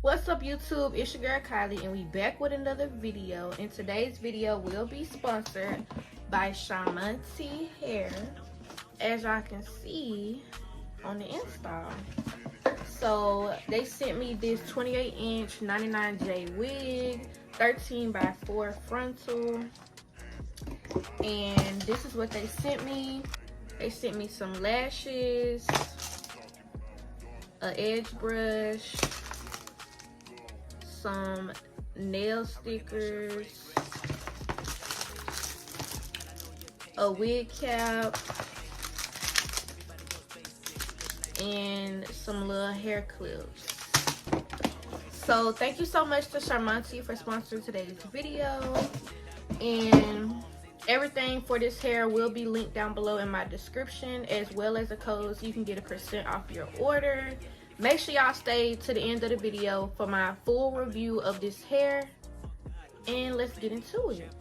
What's up, YouTube? It's your girl Kylie, and we back with another video. And today's video will be sponsored by Charmanty hair, as y'all can see on the install. So they sent me this 28-inch 99J wig, 13 by 4 frontal, and this is what they sent me. They sent me some lashes, an edge brush, some nail stickers, a wig cap, and some little hair clips. So thank you so much to Charmanty for sponsoring today's video, and everything for this hair will be linked down below in my description, as well as a code so you can get a % off your order. Make sure y'all stay to the end of the video for my full review of this hair, and let's get into it.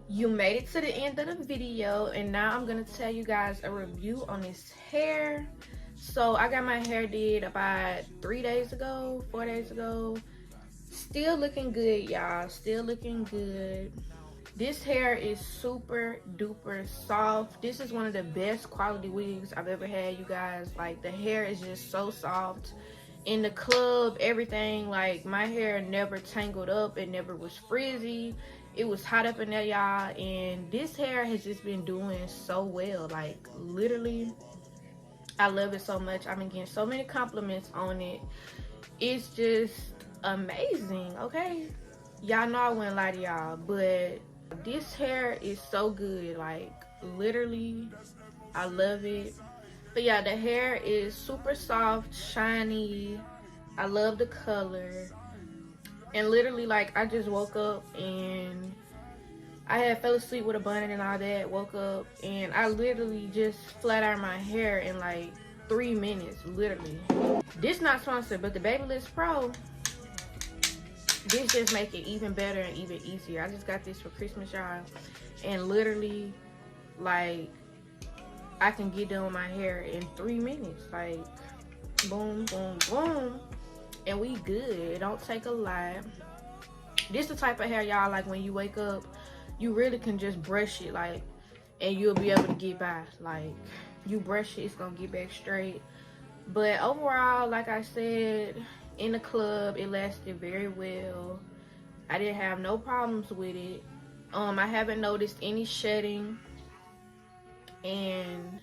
you made it to the end of the video, and now I'm gonna tell you guys a review on this hair. So I got my hair did about 3 days ago, 4 days ago. Still looking good, y'all. Still looking good. This hair is super duper soft. This is one of the best quality wigs I've ever had, you guys. Like, the hair is just so soft. In the club, everything, like, my hair never tangled up. It never was frizzy. It was hot up in there, y'all. And this hair has just been doing so well. Like, literally, I love it so much. I've been getting so many compliments on it. It's just amazing, okay? Y'all know I wouldn't lie to y'all, but this hair is so good. Like, literally, I love it. But yeah, the hair is super soft, shiny. I love the color. And literally, like, I just woke up and I had fell asleep with a bun and all that. Woke up and I literally just flat ironed my hair in like 3 minutes, literally. This not sponsored, but the Babyliss Pro, this just make it even better and even easier. I just got this for Christmas, y'all, and literally, like, I can get done with my hair in 3 minutes. Like, boom, boom, boom, and we good. It don't take a lot. This the type of hair, y'all, like, when you wake up, you really can just brush it, like, and you'll be able to get by. Like, you brush it, it's gonna get back straight. But overall, like I said, in the club, it lasted very well. I didn't have no problems with it. I haven't noticed any shedding. And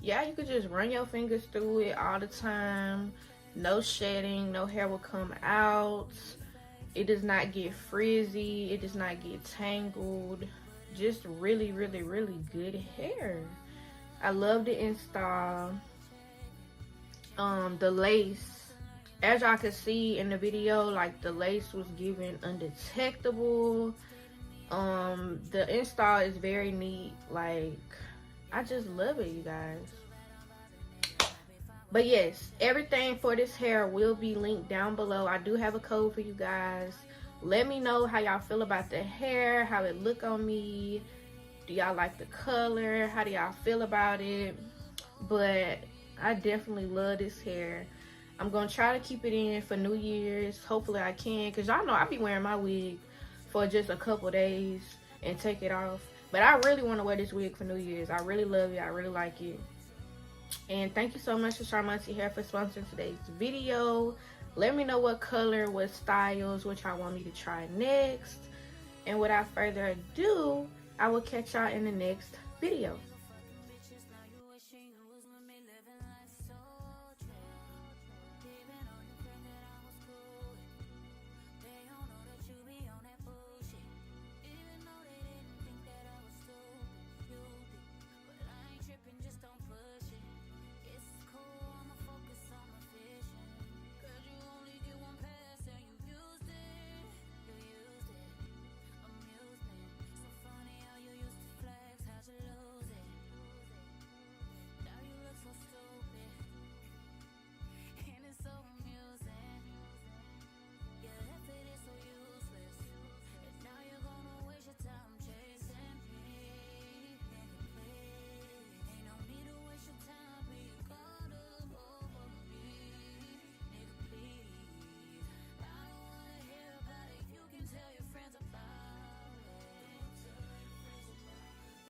yeah, you could just run your fingers through it all the time. No shedding, no hair will come out. It does not get frizzy. It does not get tangled. Just really, really, really good hair. I love the install. The lace, as y'all can see in the video, like, the lace was given undetectable. The install is very neat. Like, I just love it, you guys. But yes, everything for this hair will be linked down below. I do have a code for you guys. Let me know how y'all feel about the hair, how it look on me. Do y'all like the color? How do y'all feel about it? But I definitely love this hair. I'm gonna try to keep it in for New Year's. Hopefully I can, because y'all know I be wearing my wig for just a couple days and take it off. But I really want to wear this wig for New Year's. I really love it. I really like it. And thank you so much to Charmanty Hair for sponsoring today's video. Let me know what color, what styles, what y'all want me to try next. And without further ado, I will catch y'all in the next video.